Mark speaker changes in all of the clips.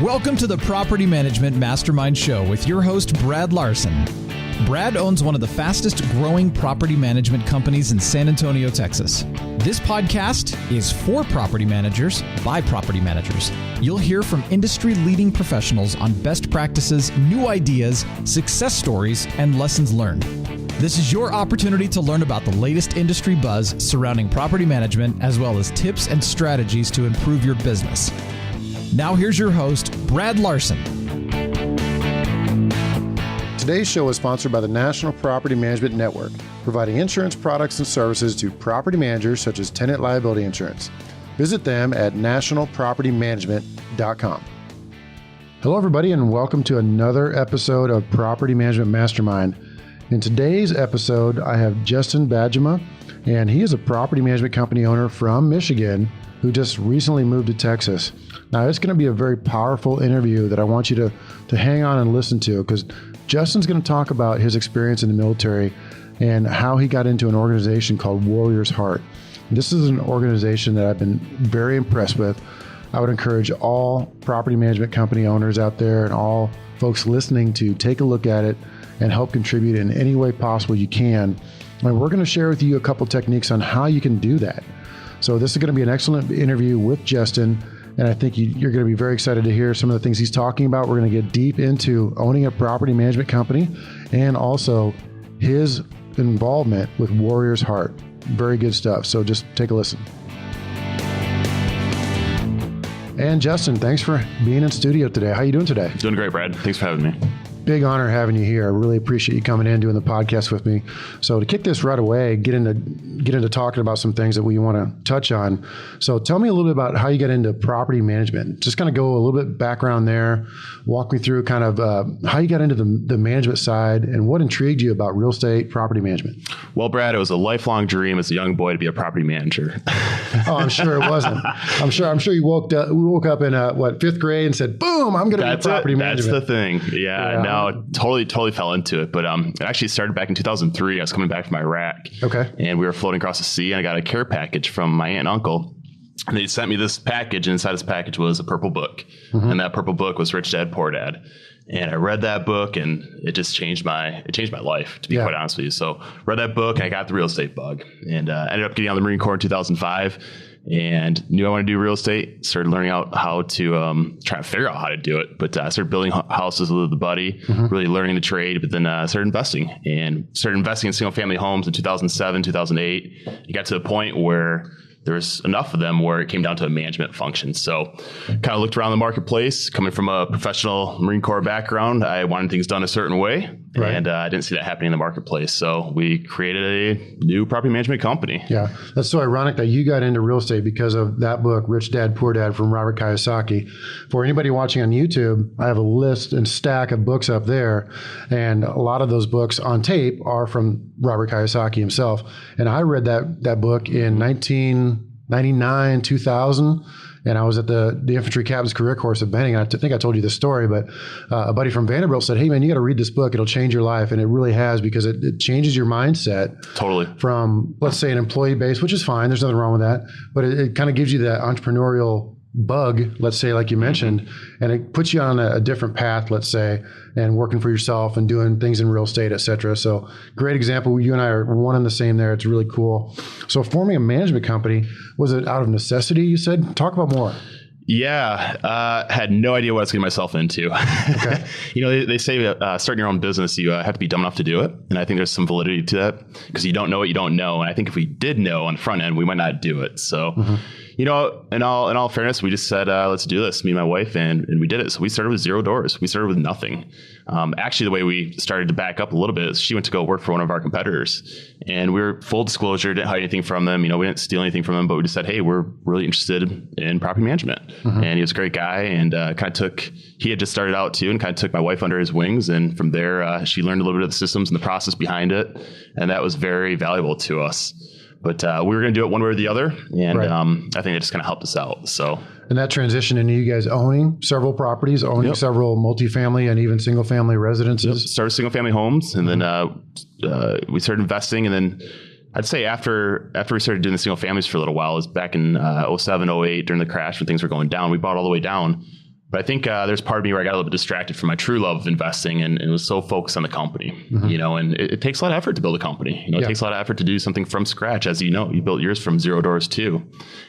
Speaker 1: Welcome to the Property Management Mastermind Show with your host, Brad Larson. Brad owns one of the fastest growing property management companies in San Antonio, Texas. This podcast is for property managers by property managers. You'll hear from industry-leading professionals on best practices, new ideas, success stories, and lessons learned. This is your opportunity to learn about the latest industry buzz surrounding property management, as well as tips and strategies to improve your business. Now here's your host, Brad Larson.
Speaker 2: Today's show is sponsored by the National Property Management Network, providing insurance products and services to property managers such as tenant liability insurance. Visit them at nationalpropertymanagement.com. Hello, everybody, and welcome to another episode of Property Management Mastermind. In today's episode, I have Justin Bajema, and he is a property management company owner from Michigan who just recently moved to Texas. Now, it's going to be a very powerful interview that I want you to hang on and listen to, because Justin's going to talk about his experience in the military and how he got into an organization called Warrior's Heart. This is an organization that I've been very impressed with. I would encourage all property management company owners out there and all folks listening to take a look at it and help contribute in any way possible you can. And we're going to share with you a couple techniques on how you can do that. So this is going to be an excellent interview with Justin, and I think you're going to be very excited to hear some of the things he's talking about. We're going to get deep into owning a property management company and also his involvement with Warrior's Heart. Very good stuff. So just take a listen. And Justin, thanks for being in studio today. How are you doing today?
Speaker 3: Doing great, Brad. Thanks for having me.
Speaker 2: Big honor having you here. I really appreciate you coming in, doing the podcast with me. So to kick this right away, get into talking about some things that we want to touch on. So tell me a little bit about how you got into property management. Just kind of go a little bit background there. Walk me through kind of how you got into the management side and what intrigued you about real estate property management.
Speaker 3: Well, Brad, it was a lifelong dream as a young boy to be a property manager.
Speaker 2: Oh, I'm sure it wasn't. I'm sure you woke up in fifth grade and said, "Boom, I'm going to be a property manager."
Speaker 3: That's the thing. Yeah. No, totally fell into it. But it actually started back in 2003. I was coming back from Iraq. Okay. And we were floating across the sea, and I got a care package from my aunt and uncle. And they sent me this package, and inside this package was a purple book. Mm-hmm. And that purple book was Rich Dad, Poor Dad. And I read that book, and it just changed my life, to be quite honest with you. So read that book, and I got the real estate bug, and ended up getting out of the Marine Corps in 2005. And knew I wanted to do real estate. Started learning out how to try to figure out how to do it. But I started building houses with a buddy, really learning the trade. But then started investing in single family homes in 2007, 2008. It got to the point where there was enough of them where it came down to a management function. So kind of looked around the marketplace. Coming from a professional Marine Corps background, I wanted things done a certain way. Right. And I didn't see that happening in the marketplace. So we created a new property management company. Yeah.
Speaker 2: That's so ironic that you got into real estate because of that book, Rich Dad, Poor Dad from Robert Kiyosaki. For anybody watching on YouTube, I have a list and stack of books up there. And a lot of those books on tape are from Robert Kiyosaki himself. And I read that book in 1999, 2000. And I was at the infantry captain's career course at Benning. I think I told you this story, but a buddy from Vanderbilt said, "Hey man, you got to read this book. It'll change your life." And it really has, because it changes your mindset. Totally. From, let's say, an employee base, which is fine. There's nothing wrong with that. But it kind of gives you that entrepreneurial bug, let's say, like you mentioned, and it puts you on a different path, let's say, and working for yourself and doing things in real estate, et cetera. So great example. You and I are one and the same there. It's really cool. So forming a management company, was it out of necessity, you said? Talk about more.
Speaker 3: Yeah, had no idea what I was getting myself into. Okay. They say starting your own business, you have to be dumb enough to do it. And I think there's some validity to that, because you don't know what you don't know. And I think if we did know on the front end, we might not do it. So, in all fairness, we just said, let's do this, me and my wife, and we did it. So we started with 0 doors. We started with nothing. Actually, the way we started to back up a little bit is she went to go work for one of our competitors, and we were, full disclosure, didn't hide anything from them. We didn't steal anything from them, but we just said, hey, we're really interested in property management. And he was a great guy, and he had just started out too, and kind of took my wife under his wings. And from there, she learned a little bit of the systems and the process behind it. And that was very valuable to us. But we were going to do it one way or the other. And right. I think it just kind of helped us out. So,
Speaker 2: and that transition into you guys owning several properties, owning several multifamily and even single family residences.
Speaker 3: Started single family homes, and then we started investing. And then I'd say after we started doing the single families for a little while, it was back in 07, 08 during the crash when things were going down. We bought all the way down. But I think there's part of me where I got a little bit distracted from my true love of investing and was so focused on the company, and it takes a lot of effort to build a company. It takes a lot of effort to do something from scratch. As you know, you built yours from $0 too.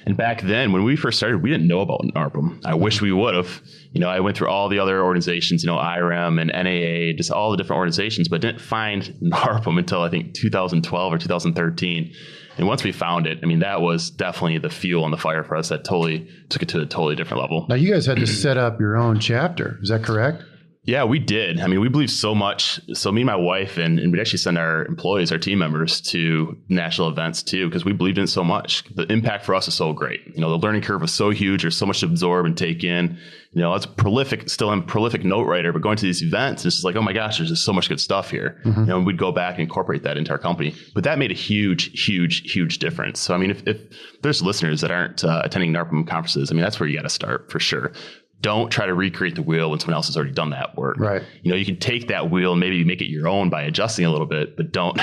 Speaker 3: And back then when we first started, we didn't know about NARPM. I wish we would have. I went through all the other organizations, IRM and NAA, just all the different organizations, but didn't find NARPM until I think 2012 or 2013. And once we found it, that was definitely the fuel on the fire for us that totally took it to a totally different level.
Speaker 2: Now, you guys had to set up your own chapter. Is that correct?
Speaker 3: Yeah, we did. We believe so much. So me and my wife, and we'd actually send our employees, our team members to national events too, because we believed in it so much. The impact for us is so great. The learning curve was so huge. There's so much to absorb and take in. It's prolific, still I'm a prolific note writer, but going to these events, it's just like, oh my gosh, there's just so much good stuff here. And we'd go back and incorporate that into our company. But that made a huge difference. So, if there's listeners that aren't attending NARPM conferences, that's where you got to start for sure. Don't try to recreate the wheel when someone else has already done that work.
Speaker 2: Right.
Speaker 3: You can take that wheel and maybe make it your own by adjusting a little bit, but don't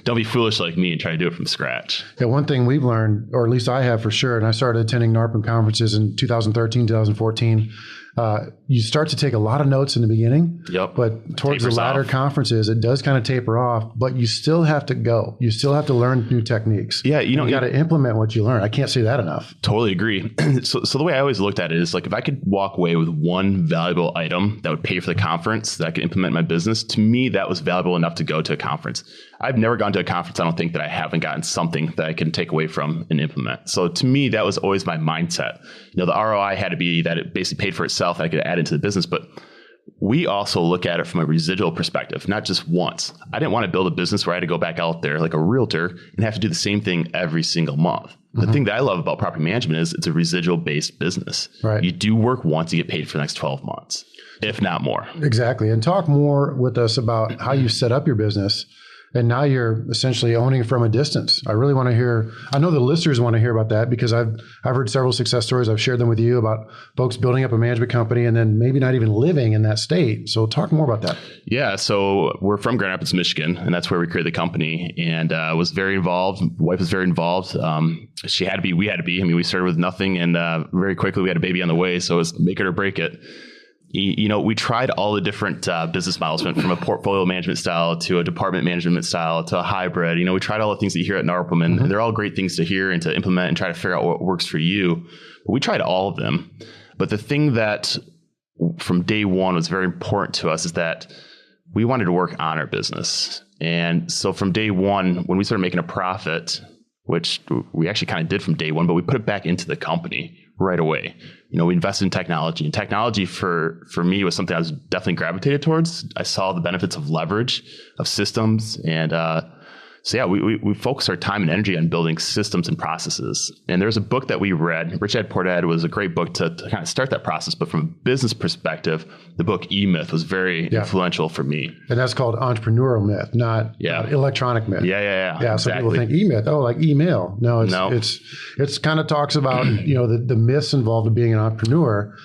Speaker 3: be foolish like me and try to do it from scratch.
Speaker 2: Yeah, one thing we've learned, or at least I have for sure, and I started attending NARPM conferences in 2013, 2014. You start to take a lot of notes in the beginning, but towards the latter conferences, it does kind of taper off, but you still have to go. You still have to learn new techniques.
Speaker 3: Yeah.
Speaker 2: You got to implement what you learn. I can't say that enough.
Speaker 3: Totally agree. So the way I always looked at it is like, if I could walk away with one valuable item that would pay for the conference that I could implement in my business, to me, that was valuable enough to go to a conference. I've never gone to a conference, I don't think, that I haven't gotten something that I can take away from and implement. So to me, that was always my mindset. The ROI had to be that it basically paid for itself. I could add into the business, but we also look at it from a residual perspective, not just once. I didn't want to build a business where I had to go back out there like a realtor and have to do the same thing every single month. The thing that I love about property management is it's a residual based business.
Speaker 2: Right.
Speaker 3: You do work once, you get paid for the next 12 months, if not more.
Speaker 2: Exactly. And talk more with us about how you set up your business. And now you're essentially owning from a distance. I really want to hear, I know the listeners want to hear about that, because I've heard several success stories. I've shared them with you about folks building up a management company and then maybe not even living in that state. So talk more about that.
Speaker 3: Yeah. So we're from Grand Rapids, Michigan, and that's where we created the company, and was very involved. My wife was very involved. She had to be, we had to be. We started with nothing, and very quickly we had a baby on the way. So it was make it or break it. We tried all the different business models, went from a portfolio management style to a department management style to a hybrid. We tried all the things that you hear at NARPM, and they're all great things to hear and to implement and try to figure out what works for you. But we tried all of them. But the thing that from day one was very important to us is that we wanted to work on our business. And so from day one, when we started making a profit, which we actually kind of did from day one, but we put it back into the company right away. We invested in technology, and technology for me was something I was definitely gravitated towards. I saw the benefits of leverage, of systems, and we focused our time and energy on building systems and processes. And there's a book that we read. Rich Dad Poor Dad was a great book to kind of start that process. But from a business perspective, the book E-Myth was very influential for me.
Speaker 2: And that's called entrepreneurial myth, not electronic myth.
Speaker 3: Yeah.
Speaker 2: Some people think E-Myth, like email. No, it's kind of talks about the myths involved in being an entrepreneur.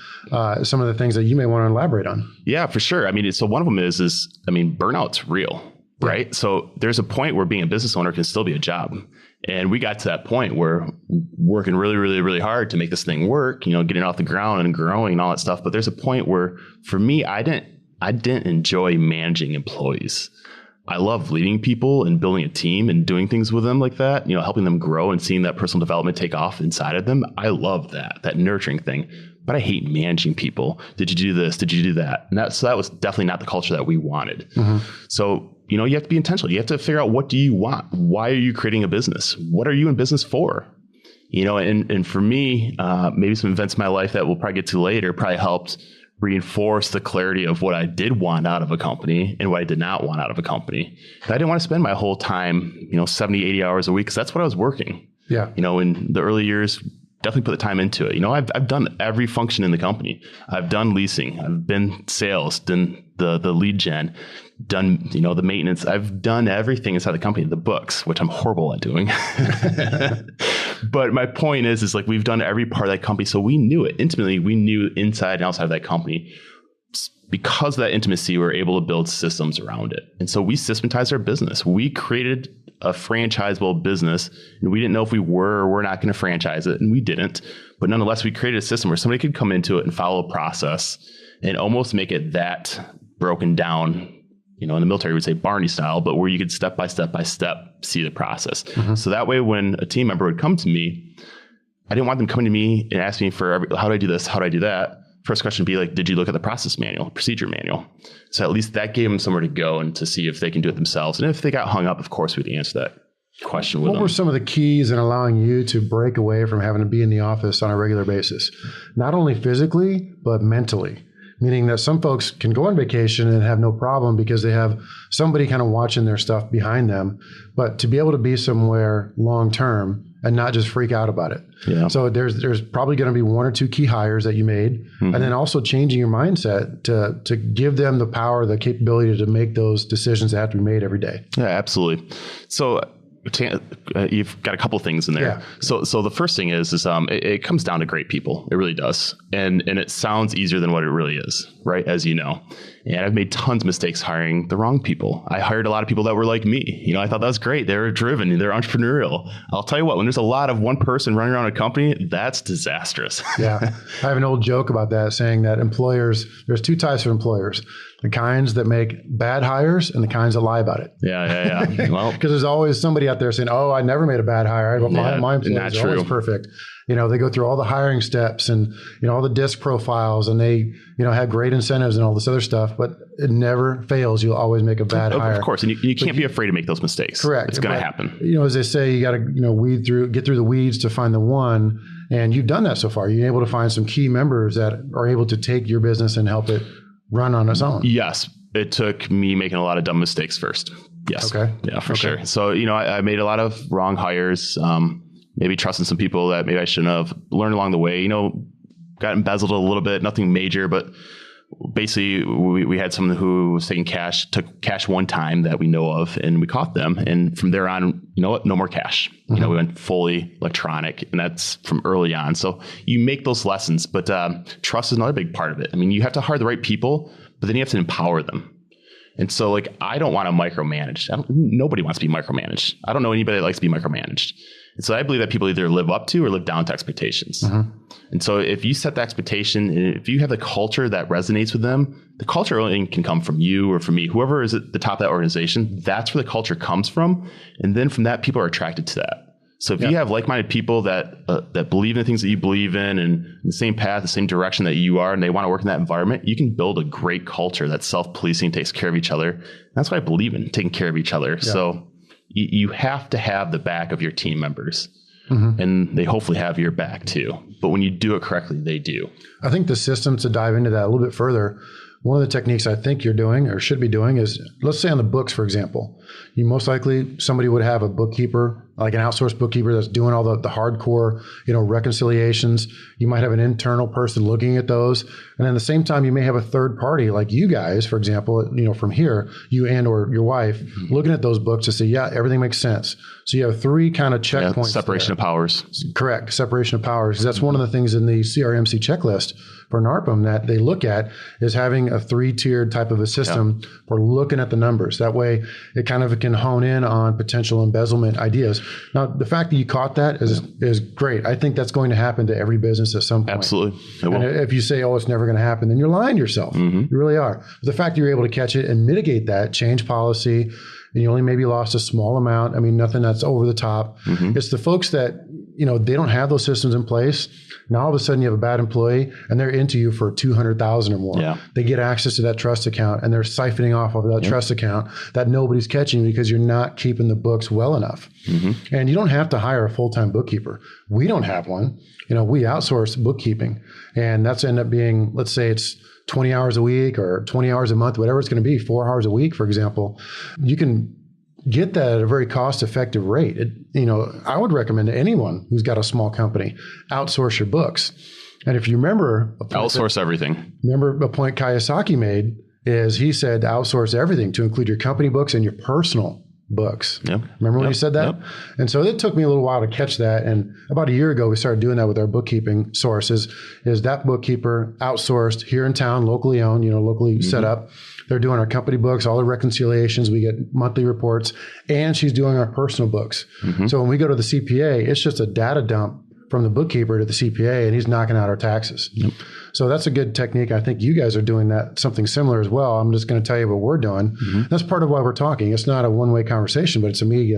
Speaker 2: Some of the things that you may want to elaborate on. Yeah,
Speaker 3: for sure. So one of them is burnout's real. Right. So there's a point where being a business owner can still be a job. And we got to that point where working really, really, really hard to make this thing work, getting off the ground and growing and all that stuff. But there's a point where for me, I didn't enjoy managing employees. I love leading people and building a team and doing things with them like that, helping them grow and seeing that personal development take off inside of them. I love that nurturing thing. But I hate managing people. Did you do this? Did you do that? And that was definitely not the culture that we wanted. So, you have to be intentional. You have to figure out, what do you want? Why are you creating a business? What are you in business for? And for me, maybe some events in my life that we'll probably get to later probably helped reinforce the clarity of what I did want out of a company and what I did not want out of a company. I didn't want to spend my whole time, 70, 80 hours a week, because that's what I was working. Yeah. In the early years, definitely put the time into it. I've done every function in the company. I've done leasing. I've been sales, done the lead gen, done, the maintenance. I've done everything inside the company, the books, which I'm horrible at doing. But my point is like, we've done every part of that company. So we knew it intimately. We knew inside and outside of that company. Because of that intimacy, we were able to build systems around it. And so we systematized our business. We created a franchisable business, and we didn't know if we were or were not going to franchise it, and we didn't. But nonetheless, we created a system where somebody could come into it and follow a process and almost make it that broken down, in the military, we would say Barney style, but where you could step by step see the process. So that way, when a team member would come to me, I didn't want them coming to me and asking me for how do I do this? How do I do that? First question would be like, did you look at the process manual, procedure manual? So at least that gave them somewhere to go and to see if they can do it themselves. And if they got hung up, of course, we'd answer that question with them.
Speaker 2: What were some of the keys in allowing you to break away from having to be in the office on a regular basis? Not only physically, but mentally. Meaning that some folks can go on vacation and have no problem because they have somebody kind of watching their stuff behind them. But to be able to be somewhere long term and not just freak out about it. Yeah. So there's probably going to be one or two key hires that you made, and then also changing your mindset to give them the power, the capability to make those decisions that have to be made every day.
Speaker 3: Yeah, absolutely. So you've got a couple things in there. Yeah. So the first thing is it comes down to great people. It really does. And it sounds easier than what it really is, right? As you know. And I've made tons of mistakes hiring the wrong people. I hired a lot of people that were like me. I thought that was great. They're driven. They're entrepreneurial. I'll tell you what, when there's a lot of one person running around a company, that's disastrous.
Speaker 2: Yeah. I have an old joke about that, saying that there's two types of employers. The kinds that make bad hires and the kinds that lie about it.
Speaker 3: Yeah. Well,
Speaker 2: because there's always somebody out there saying, "Oh, I never made a bad hire. My employees are always perfect." They go through all the hiring steps and all the DISC profiles, and they have great incentives and all this other stuff, but it never fails. You'll always make a bad hire.
Speaker 3: Of course, and you can't be afraid to make those mistakes.
Speaker 2: Correct.
Speaker 3: It's going to happen.
Speaker 2: As they say, you got to get through the weeds to find the one, and you've done that so far. You're able to find some key members that are able to take your business and help it run on its own.
Speaker 3: Yes. It took me making a lot of dumb mistakes first. Yes. Okay. Yeah, for sure. So, I made a lot of wrong hires, maybe trusting some people that maybe I shouldn't have, learned along the way, got embezzled a little bit, nothing major, but basically we had someone who was taking cash, took cash one time that we know of, and we caught them. And from there on, no more cash. We went fully electronic, and that's from early on. So you make those lessons, but trust is another big part of it. You have to hire the right people, but then you have to empower them. And so I don't want to micromanage. Nobody wants to be micromanaged. I don't know anybody that likes to be micromanaged. And so I believe that people either live up to or live down to expectations. And so if you set the expectation, and if you have the culture that resonates with them, the culture only can come from you or from me, whoever is at the top of that organization. That's where the culture comes from. And then from that, people are attracted to that. So if you have like-minded people that believe in the things that you believe in and the same path, the same direction that you are, and they want to work in that environment, you can build a great culture that's self-policing, takes care of each other. That's what I believe in, taking care of each other. Yeah. So you have to have the back of your team members, and they hopefully have your back too. But when you do it correctly, they do.
Speaker 2: I think the system, to dive into that a little bit further, one of the techniques I think you're doing or should be doing is, let's say on the books, for example, you most likely, somebody would have a bookkeeper, like an outsourced bookkeeper that's doing all the hardcore, reconciliations. You might have an internal person looking at those. And at the same time, you may have a third party like you guys, for example, from here, you and or your wife, looking at those books to say, yeah, everything makes sense. So you have three kind of checkpoints.
Speaker 3: Separation of powers.
Speaker 2: Correct. Separation of powers. That's one of the things in the CRMC checklist for NARPM that they look at, is having a 3-tiered type of a system for looking at the numbers. That way it kind of can hone in on potential embezzlement ideas. Now, the fact that you caught that is great. I think that's going to happen to every business at some point.
Speaker 3: Absolutely.
Speaker 2: And if you say, oh, it's never going to happen, then you're lying to yourself. You really are. But the fact that you're able to catch it and mitigate that, change policy, and you only maybe lost a small amount. Nothing that's over the top. It's the folks that, they don't have those systems in place. Now all of a sudden you have a bad employee and they're into you for $200,000 or more. Yeah. They get access to that trust account and they're siphoning off of that trust account that nobody's catching because you're not keeping the books well enough. And you don't have to hire a full-time bookkeeper. We don't have one. We outsource bookkeeping, and that's end up being, let's say it's 20 hours a week or 20 hours a month, whatever it's going to be, 4 hours a week, for example. You can get that at a very cost-effective rate. I would recommend to anyone who's got a small company, outsource your books. And if you remember,
Speaker 3: outsource everything.
Speaker 2: Remember a point Kiyosaki made is he said outsource everything to include your company books and your personal books. Yep. Remember when he said that? Yep. And so it took me a little while to catch that. And about a year ago, we started doing that with our bookkeeping sources. Is that bookkeeper outsourced here in town, locally owned, locally set up. They're doing our company books, all the reconciliations. We get monthly reports, and she's doing our personal books. So when we go to the CPA, it's just a data dump from the bookkeeper to the CPA, and he's knocking out our taxes. Yep. So that's a good technique. I think you guys are doing that, something similar as well. I'm just going to tell you what we're doing. Mm-hmm. That's part of why we're talking. It's not a one-way conversation, but it's a me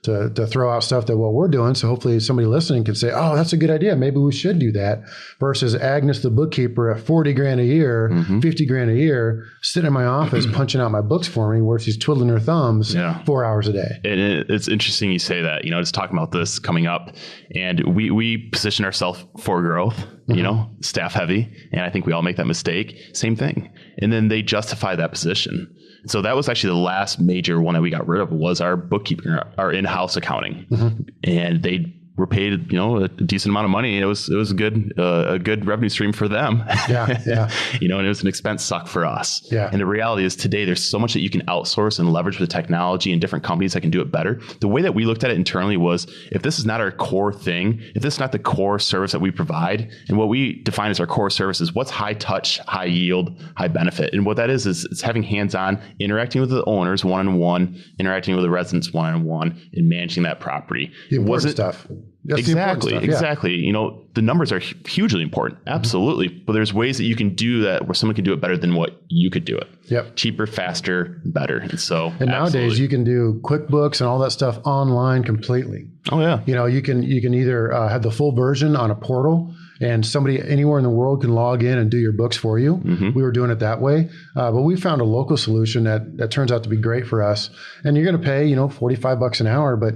Speaker 2: to throw out stuff that what we're doing. So hopefully somebody listening can say, oh, that's a good idea. Maybe we should do that, versus Agnes, the bookkeeper, at 40 grand a year, mm-hmm. 50 grand a year, sitting in my office punching out my books for me, where she's twiddling her thumbs 4 hours a day.
Speaker 3: And it's interesting you say that, just talking about this coming up, and we position ourselves for growth, mm-hmm. Staff heavy. And I think we all make that mistake. Same thing. And then they justify that position. So that was actually the last major one that we got rid of, was our bookkeeping, our in-house accounting. Mm-hmm. And they were paid, a decent amount of money. It was a good revenue stream for them.
Speaker 2: Yeah.
Speaker 3: And it was an expense suck for us.
Speaker 2: Yeah.
Speaker 3: And the reality is today there's so much that you can outsource and leverage with technology and different companies that can do it better. The way that we looked at it internally was, if this is not our core thing, if this is not the core service that we provide, and what we define as our core service is what's high touch, high yield, high benefit. And what that is it's having hands-on, interacting with the owners one-on-one, interacting with the residents one-on-one, and managing that property.
Speaker 2: The important stuff. That's
Speaker 3: exactly.
Speaker 2: Stuff,
Speaker 3: yeah. The numbers are hugely important. Absolutely. Mm-hmm. But there's ways that you can do that where someone can do it better than what you could do it.
Speaker 2: Yep.
Speaker 3: Cheaper, faster, better. And
Speaker 2: nowadays you can do QuickBooks and all that stuff online completely.
Speaker 3: Oh yeah.
Speaker 2: You can either have the full version on a portal, and somebody anywhere in the world can log in and do your books for you. Mm-hmm. We were doing it that way. But we found a local solution that turns out to be great for us. And you're going to pay, $45 an hour, but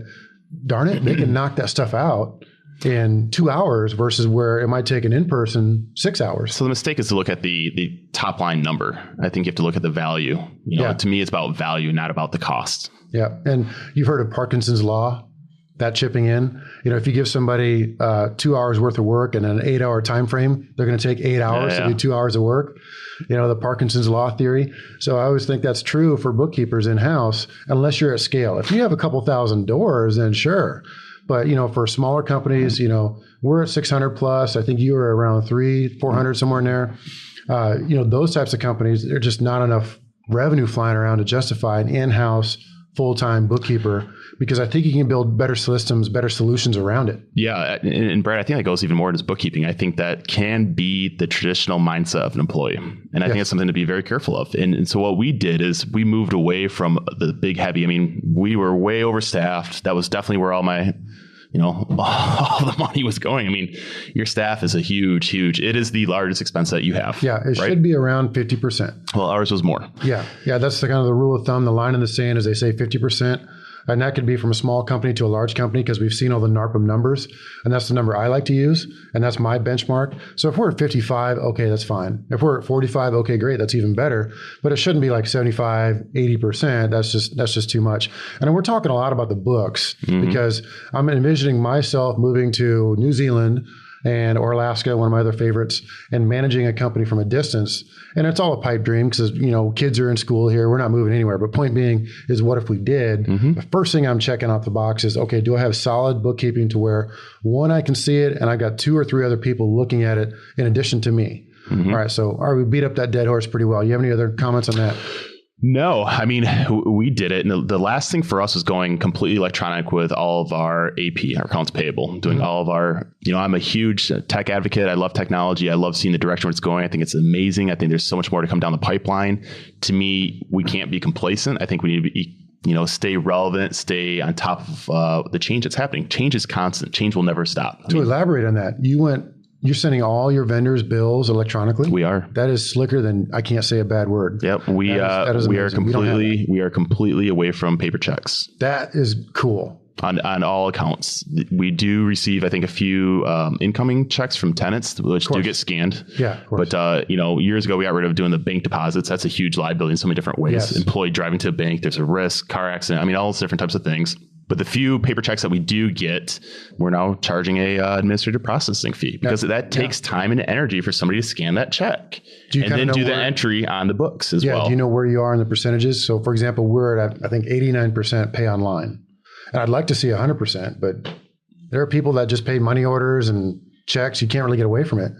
Speaker 2: darn it, they can knock that stuff out in 2 hours versus where it might take an in-person 6 hours.
Speaker 3: So the mistake is to look at the top line number. I think you have to look at the value. To me, it's about value, not about the cost.
Speaker 2: Yeah. And you've heard of Parkinson's law, that chipping in. If you give somebody 2 hours worth of work in an 8 hour time frame, they're going to take 8 hours to do 2 hours of work. The Parkinson's law theory. So I always think that's true for bookkeepers in-house, unless you're at scale. If you have a couple thousand doors, then sure. But, for smaller companies, we're at 600 plus. I think you were around 400, somewhere in there. Those types of companies, there's just not enough revenue flying around to justify an in-house full-time bookkeeper, because I think you can build better systems, better solutions around it.
Speaker 3: Yeah. And Brad, I think that goes even more into bookkeeping. I think that can be the traditional mindset of an employee. And I think it's something to be very careful of. And so what we did is we moved away from the big heavy. We were way overstaffed. That was definitely where all my, all the money was going. Your staff is it is the largest expense that you have.
Speaker 2: Yeah. It should be around 50%.
Speaker 3: Well, ours was more.
Speaker 2: Yeah. Yeah. That's the kind of the rule of thumb. The line in the sand is they say 50%. And that could be from a small company to a large company, because we've seen all the NARPM numbers. And that's the number I like to use. And that's my benchmark. So if we're at 55, okay, that's fine. If we're at 45, okay, great. That's even better. But it shouldn't be like 75, 80%. That's just too much. And we're talking a lot about the books, mm-hmm. because I'm envisioning myself moving to New Zealand or Alaska, one of my other favorites, and managing a company from a distance. And it's all a pipe dream, because, kids are in school here. We're not moving anywhere. But point being is, what if we did? Mm-hmm. The first thing I'm checking off the box is, okay, do I have solid bookkeeping to where, one, I can see it, and I've got 2 or 3 other people looking at it in addition to me. Mm-hmm. All right. So we beat up that dead horse pretty well. You have any other comments on that?
Speaker 3: No, we did it. And the last thing for us was going completely electronic with all of our AP, our accounts payable, doing all of our, I'm a huge tech advocate. I love technology. I love seeing the direction where it's going. I think it's amazing. I think there's so much more to come down the pipeline. To me, we can't be complacent. I think we need to be, stay relevant, stay on top of the change that's happening. Change is constant. Change will never stop.
Speaker 2: To elaborate on that, you're sending all your vendors' bills electronically?
Speaker 3: We are.
Speaker 2: That is slicker than, I can't say a bad word.
Speaker 3: Yep. We are completely away from paper checks.
Speaker 2: That is cool.
Speaker 3: On all accounts. We do receive, I think, a few incoming checks from tenants, which do get scanned.
Speaker 2: Yeah, of course.
Speaker 3: But, years ago, we got rid of doing the bank deposits. That's a huge liability in so many different ways.
Speaker 2: Yes.
Speaker 3: Employee driving to a bank, there's a risk, car accident. All those different types of things. But the few paper checks that we do get, we're now charging a administrative processing fee, because that takes time and energy for somebody to scan that check and then do the entry on the books as well.
Speaker 2: Do you know where you are in the percentages? So, for example, we're at, I think, 89% pay online. And I'd like to see 100%, but there are people that just pay money orders and checks. You can't really get away from it.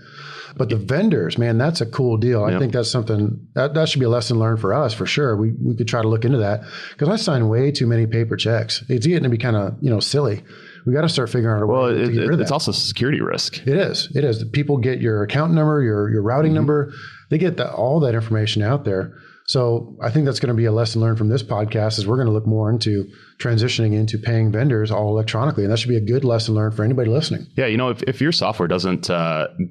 Speaker 2: But the vendors, man, that's a cool deal. I think that's something that should be a lesson learned for us, for sure. We could try to look into that, because I sign way too many paper checks. It's getting to be kind of, silly. we got to start figuring out a way to get rid of that.
Speaker 3: It's also a security risk.
Speaker 2: It is. People get your account number, your routing number. They get all that information out there. So I think that's going to be a lesson learned from this podcast is we're going to look more into transitioning into paying vendors all electronically. And that should be a good lesson learned for anybody listening.
Speaker 3: Yeah. If your software doesn't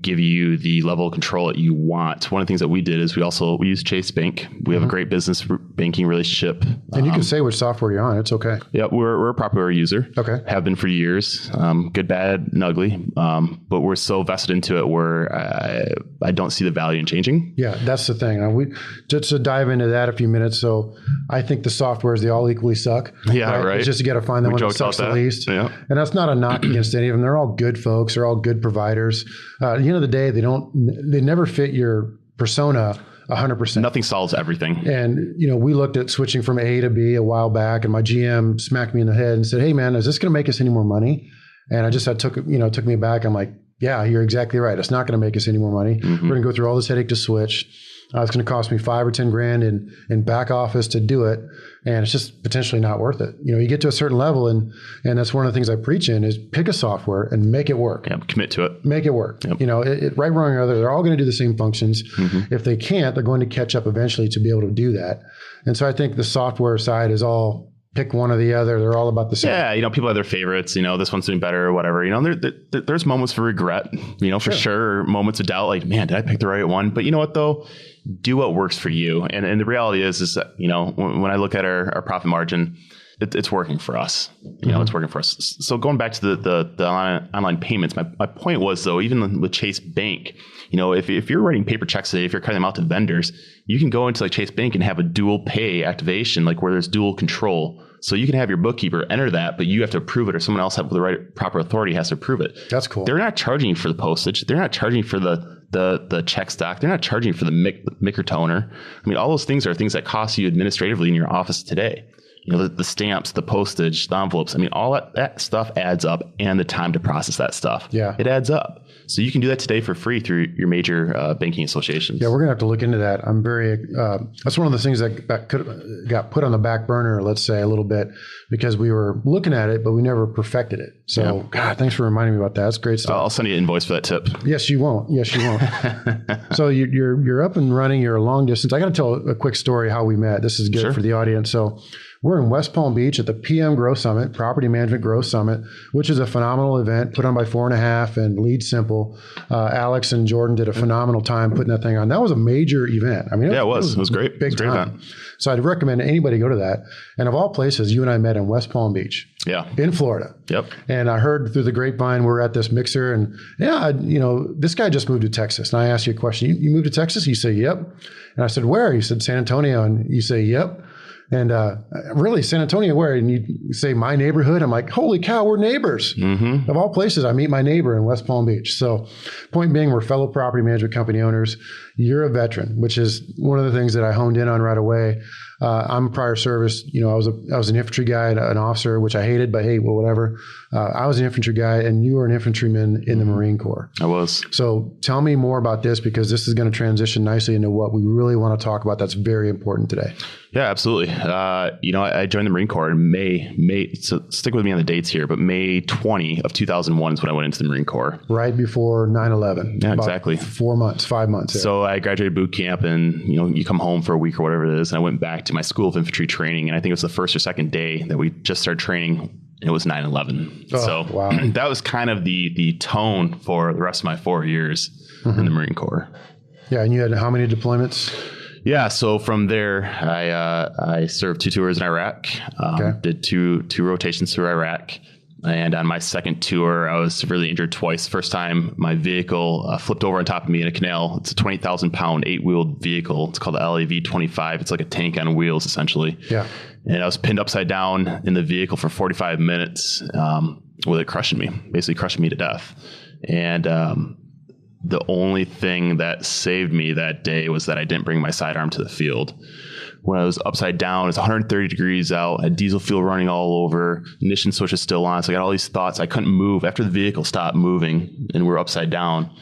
Speaker 3: give you the level of control that you want, one of the things that we did is we use Chase Bank. We have a great business banking relationship.
Speaker 2: And you can say which software you're on. It's okay.
Speaker 3: Yeah. We're a proper user.
Speaker 2: Okay. Have
Speaker 3: been for years. Good, bad, and ugly. But we're so vested into it where I don't see the value in changing.
Speaker 2: Yeah, that's the thing. Just to dive into that a few minutes. So I think the softwares, they all equally suck.
Speaker 3: Yeah, right.
Speaker 2: It's just you got to find the one that sucks the least.
Speaker 3: Yeah.
Speaker 2: And that's not a knock against any of them. They're all good folks. They're all good providers. At the end of the day, they never fit your persona 100%.
Speaker 3: Nothing solves everything.
Speaker 2: And, we looked at switching from A to B a while back, and my GM smacked me in the head and said, "Hey man, is this going to make us any more money?" And I just took me back. I'm like, "Yeah, you're exactly right. It's not going to make us any more money. We're going to go through all this headache to switch. It's going to cost me $5,000 or $10,000 in back office to do it. And it's just potentially not worth it." You get to a certain level and that's one of the things I preach in is pick a software and make it work.
Speaker 3: Yeah, commit to it.
Speaker 2: Make it work. Yep. Right, wrong, or other, they're all going to do the same functions. If they can't, they're going to catch up eventually to be able to do that. And so I think the software side is all pick one or the other. They're all about the same.
Speaker 3: Yeah, people have their favorites. This one's doing better or whatever. There's moments for regret, for sure. Moments of doubt, like, man, did I pick the right one? But you know what though? Do what works for you. And the reality is that, when I look at our profit margin, it's working for us. It's working for us. So going back to the online payments, my point was though, even with Chase Bank, if you're writing paper checks today, if you're cutting them out to vendors, you can go into like Chase Bank and have a dual pay activation, like where there's dual control. So you can have your bookkeeper enter that, but you have to approve it, or someone else with the right proper authority has to approve it.
Speaker 2: That's cool.
Speaker 3: They're not charging you for the postage. They're not charging you for the check stock. They're not charging you for the micker toner. I mean, all those things are things that cost you administratively in your office today. The stamps, the postage, the envelopes. I mean, all that stuff adds up, and the time to process that stuff.
Speaker 2: Yeah.
Speaker 3: It adds up. So you can do that today for free through your major banking associations.
Speaker 2: Yeah, we're going to have to look into that. I'm that's one of the things that got put on the back burner, let's say, a little bit, because we were looking at it, but we never perfected it. So, God, thanks for reminding me about that. That's great stuff.
Speaker 3: I'll send you an invoice for that tip.
Speaker 2: Yes, you won't. So you're up and running. You're a long distance. I got to tell a quick story how we met. This is good for the audience. So we're in West Palm Beach at the PM Growth Summit, Property Management Growth Summit, which is a phenomenal event put on by 4.5 and Lead Simple. Alex and Jordan did a phenomenal time putting that thing on. That was a major event. I mean,
Speaker 3: it was great.
Speaker 2: Big time. So I'd recommend anybody go to that. And of all places, you and I met in West Palm Beach.
Speaker 3: Yeah.
Speaker 2: In Florida.
Speaker 3: Yep.
Speaker 2: And I heard through the grapevine, we're at this mixer, and this guy just moved to Texas. And I asked you a question. You moved to Texas? You say, yep. And I said, where? You said, San Antonio. And you say, yep. And really, San Antonio, where? And you say, my neighborhood? I'm like, holy cow, we're neighbors. Mm-hmm. Of all places, I meet my neighbor in West Palm Beach. So point being, we're fellow property management company owners. You're a veteran, which is one of the things that I honed in on right away. I'm a prior service. I was an infantry guy, an officer, which I hated, but hey, well, whatever. I was an infantry guy, and you were an infantryman in the Marine Corps.
Speaker 3: I was.
Speaker 2: So tell me more about this, because this is going to transition nicely into what we really want to talk about. That's very important today.
Speaker 3: Yeah, absolutely. I joined the Marine Corps in May. So stick with me on the dates here, but May 20 of 2001 is when I went into the Marine Corps.
Speaker 2: Right before 9/11.
Speaker 3: Yeah, exactly.
Speaker 2: 5 months.
Speaker 3: So I graduated boot camp, and you come home for a week or whatever it is, and I went back to my school of infantry training, and I think it was the first or second day that we just started training, and it was 9/11.
Speaker 2: Oh,
Speaker 3: so
Speaker 2: wow.
Speaker 3: That was kind of the tone for the rest of my 4 years in the Marine Corps.
Speaker 2: Yeah, and you had how many deployments?
Speaker 3: Yeah, so from there, I served 2 tours in Iraq, did two rotations through Iraq. And on my second tour, I was severely injured twice. First time, my vehicle flipped over on top of me in a canal. It's a 20,000-pound 8-wheeled vehicle. It's called the LAV-25. It's like a tank on wheels, essentially. Yeah. And I was pinned upside down in the vehicle for 45 minutes with it crushing me, basically crushing me to death. And the only thing that saved me that day was that I didn't bring my sidearm to the field. When I was upside down, it's 130 degrees out. I had diesel fuel running all over. Ignition switch is still on. So I got all these thoughts. I couldn't move. After the vehicle stopped moving and we were upside down,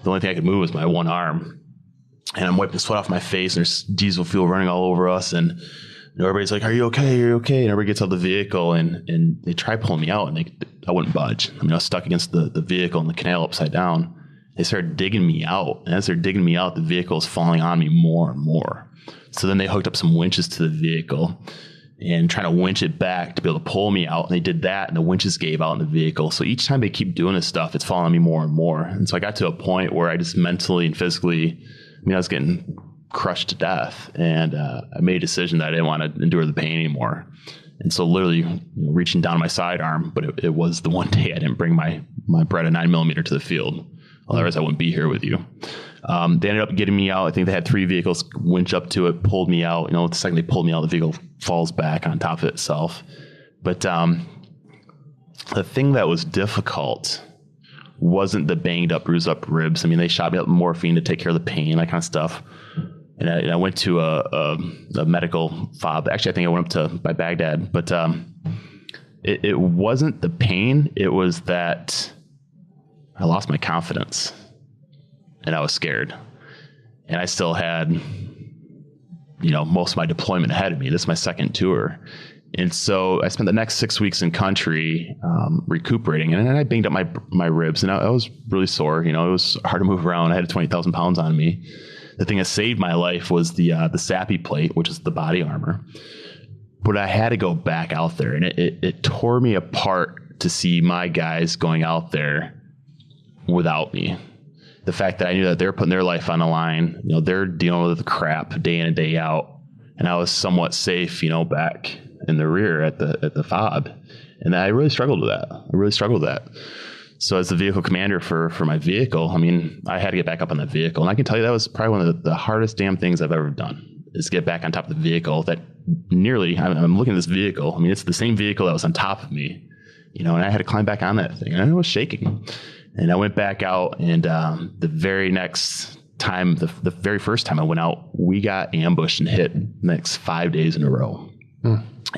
Speaker 3: the only thing I could move was my one arm. And I'm wiping sweat off my face, and there's diesel fuel running all over us. And And everybody's like, are you okay? Are you okay? And everybody gets out of the vehicle and they try pulling me out, and I wouldn't budge. I mean, I was stuck against the vehicle in the canal upside down. They started digging me out. And as they're digging me out, the vehicle is falling on me more and more. So then they hooked up some winches to the vehicle and trying to winch it back to be able to pull me out. And they did that, and the winches gave out in the vehicle. So each time they keep doing this stuff, it's falling on me more and more. And so I got to a point where I just mentally and physically, I was getting crushed to death. And I made a decision that I didn't want to endure the pain anymore. And so literally reaching down my sidearm, but it was the one day I didn't bring my Beretta 9mm to the field. Otherwise I wouldn't be here with you. They ended up getting me out. I think they had 3 vehicles winch up to it, pulled me out. The second they pulled me out, the vehicle falls back on top of itself. But the thing that was difficult wasn't the banged up, bruised up ribs. They shot me up with morphine to take care of the pain, that kind of stuff. And I went to a medical fob. Actually, I think I went up to by Baghdad. But it wasn't the pain. It was that I lost my confidence. And I was scared. And I still had, most of my deployment ahead of me. This is my second tour. And so I spent the next 6 weeks in country recuperating. And then I banged up my ribs. And I was really sore. It was hard to move around. I had 20,000 pounds on me. The thing that saved my life was the SAPI plate, which is the body armor. But I had to go back out there. And it tore me apart to see my guys going out there without me. The fact that I knew that they're putting their life on the line, they're dealing with the crap day in and day out. And I was somewhat safe, back in the rear at the fob. And I really struggled with that. So as the vehicle commander for my vehicle, I had to get back up on the vehicle. And I can tell you that was probably one of the hardest damn things I've ever done, is get back on top of the vehicle that nearly, I'm looking at this vehicle. It's the same vehicle that was on top of me, and I had to climb back on that thing. And I was shaking. And I went back out, and the very next time, the very first time I went out, we got ambushed and hit the next 5 days in a row.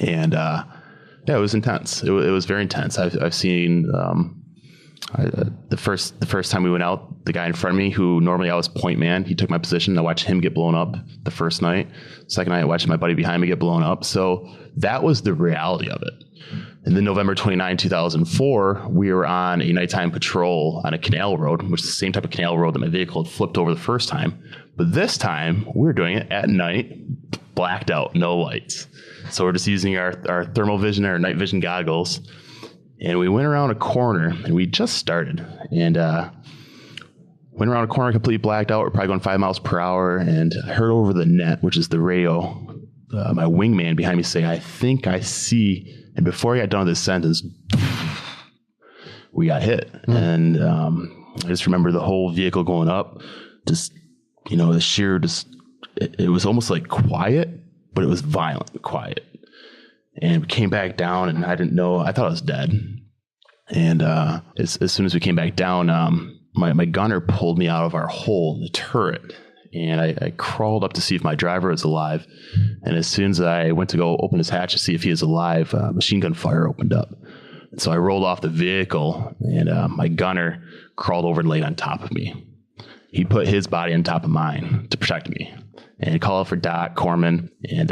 Speaker 3: And it was intense. It was very intense. I've seen the first time we went out, the guy in front of me, who normally I was point man, he took my position. I watched him get blown up the first night. Second night, I watched my buddy behind me get blown up. So that was the reality of it. And then November 29, 2004, we were on a nighttime patrol on a canal road, which is the same type of canal road that my vehicle had flipped over the first time. But this time, we were doing it at night, blacked out, no lights. So we're just using our thermal vision, our night vision goggles. And we went around a corner, and we just started. And went around a corner completely blacked out. We're probably going 5 miles per hour. And I heard over the net, which is the radio, my wingman behind me say, "I think I see." And before I got done with this sentence, we got hit. And I just remember the whole vehicle going up, just, the sheer, it was almost like quiet, but it was violent quiet. And we came back down, and I didn't know, I thought I was dead. And as soon as we came back down, my gunner pulled me out of our hole in the turret. And I crawled up to see if my driver was alive. And as soon as I went to go open his hatch to see if he was alive, machine gun fire opened up. And so I rolled off the vehicle, and my gunner crawled over and laid on top of me. He put his body on top of mine to protect me. And called for Doc, Corpsman, and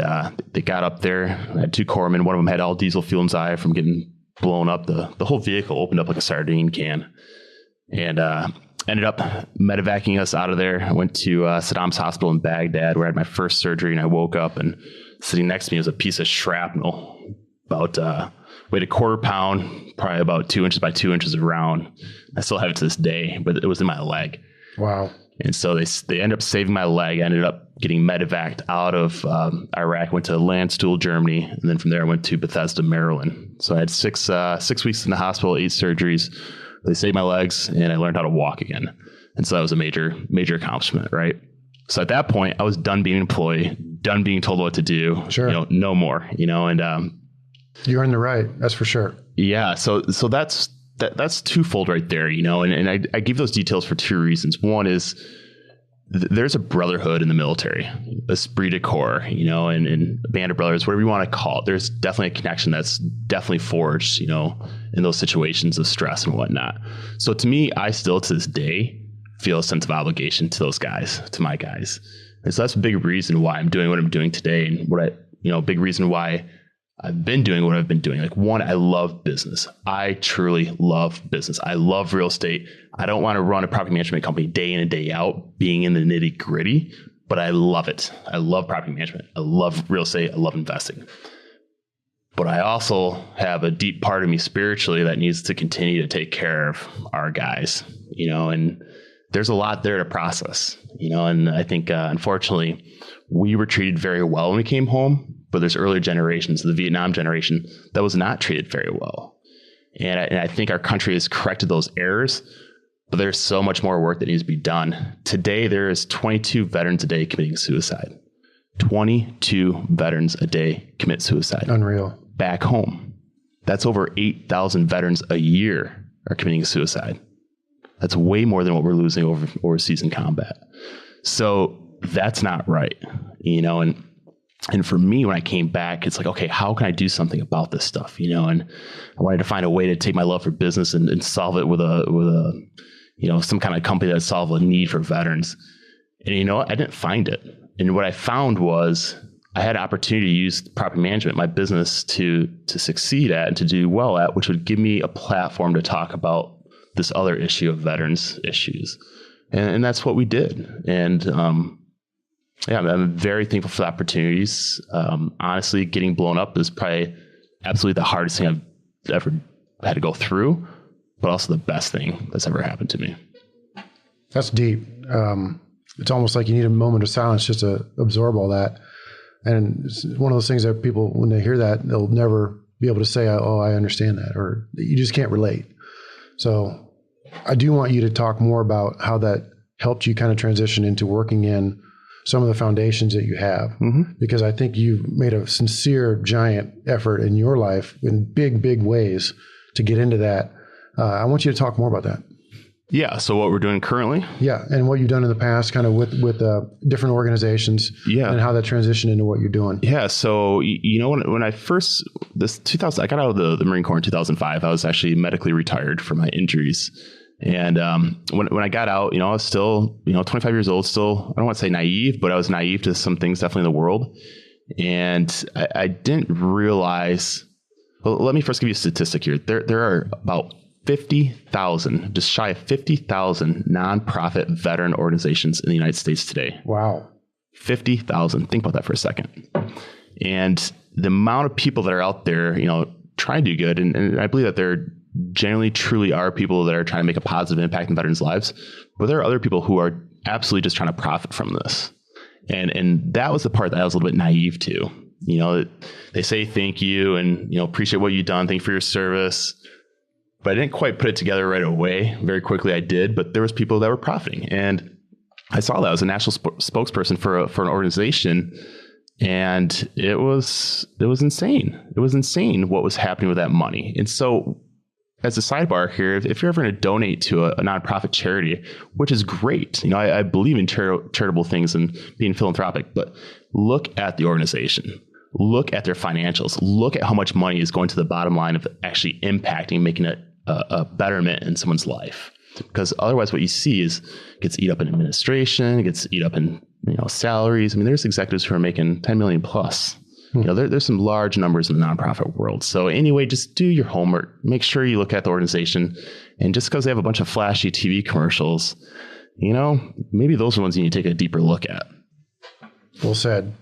Speaker 3: they got up there. I had 2 corpsmen. One of them had all diesel fuel in his eye from getting blown up. The whole vehicle opened up like a sardine can. And ended up medevacing us out of there. I went to Saddam's hospital in Baghdad, where I had my first surgery, and I woke up, and sitting next to me was a piece of shrapnel, about weighed a quarter pound, probably about 2 inches by 2 inches around. I still have it to this day, but it was in my leg.
Speaker 2: Wow.
Speaker 3: And so they ended up saving my leg. I ended up getting medevaced out of Iraq, went to Landstuhl, Germany, and then from there I went to Bethesda, Maryland. So I had 6 weeks in the hospital, 8 surgeries. They saved my legs, and I learned how to walk again. And so that was a major accomplishment, right? So at that point, I was done being an employee, done being told what to do.
Speaker 2: Sure.
Speaker 3: No more, and
Speaker 2: you earned the right. That's for sure.
Speaker 3: Yeah. So that's twofold right there, and I give those details for 2 reasons. One is there's a brotherhood in the military, esprit de corps, and a band of brothers, whatever you want to call it. There's definitely a connection that's definitely forged, in those situations of stress and whatnot. So to me, I still to this day feel a sense of obligation to those guys, to my guys. And so that's a big reason why I'm doing what I'm doing today and what big reason why I've been doing what I've been doing. Like, one, I love business. I truly love business. I love real estate. I don't want to run a property management company day in and day out, being in the nitty gritty, but I love it. I love property management. I love real estate. I love investing. But I also have a deep part of me spiritually that needs to continue to take care of our guys, and there's a lot there to process, and I think, unfortunately, we were treated very well when we came home, but there's earlier generations, the Vietnam generation, that was not treated very well. And I think our country has corrected those errors, but there's so much more work that needs to be done. Today, there is 22 veterans a day committing suicide. 22 veterans a day commit suicide.
Speaker 2: Unreal.
Speaker 3: Back home, that's over 8,000 veterans a year are committing suicide. That's way more than what we're losing overseas in combat. So that's not right, and for me, when I came back, it's like, okay, how can I do something about this stuff? And I wanted to find a way to take my love for business and solve it with some kind of company that would solve a need for veterans. And I didn't find it. And what I found was I had an opportunity to use property management, my business, to succeed at and to do well at, which would give me a platform to talk about this other issue of veterans issues. And that's what we did. And I'm very thankful for the opportunities. Honestly, getting blown up is probably absolutely the hardest thing I've ever had to go through, but also the best thing that's ever happened to me.
Speaker 2: That's deep. It's almost like you need a moment of silence just to absorb all that. And it's one of those things that people, when they hear that, they'll never be able to say, oh, I understand that, or you just can't relate. So I do want you to talk more about how that helped you kind of transition into working in some of the foundations that you have, because I think you've made a sincere, giant effort in your life in big, big ways to get into that. I want you to talk more about that.
Speaker 3: Yeah. So what we're doing currently.
Speaker 2: Yeah. And what you've done in the past, kind of with different organizations. Yeah. And how that transitioned into what you're doing.
Speaker 3: Yeah. So, when I first, I got out of the Marine Corps in 2005, I was actually medically retired from my injuries. And when I got out, I was still, 25 years old, still, I don't want to say naive, but I was naive to some things definitely in the world. And I didn't realize, well, let me first give you a statistic here. There are about 50,000, just shy of 50,000 nonprofit veteran organizations in the United States today.
Speaker 2: Wow.
Speaker 3: 50,000. Think about that for a second. And the amount of people that are out there, trying to do good. And I believe that there generally truly are people that are trying to make a positive impact in veterans' lives. But there are other people who are absolutely just trying to profit from this. And that was the part that I was a little bit naive to. They say thank you and, appreciate what you've done. Thank you for your service. But I didn't quite put it together right away. Very quickly I did, but there was people that were profiting. And I saw that as a national spokesperson for an organization. And it was insane. It was insane what was happening with that money. And so as a sidebar here, if you're ever going to donate to a nonprofit charity, which is great, I believe in charitable things and being philanthropic, but look at the organization. Look at their financials. Look at how much money is going to the bottom line of actually impacting, making a betterment in someone's life. Because otherwise what you see is it gets eat up in administration, it gets eat up in salaries. I mean, there's executives who are making 10 million plus. There's some large numbers in the nonprofit world. So anyway, just do your homework. Make sure you look at the organization. And just because they have a bunch of flashy TV commercials, maybe those are the ones you need to take a deeper look at.
Speaker 2: Well said.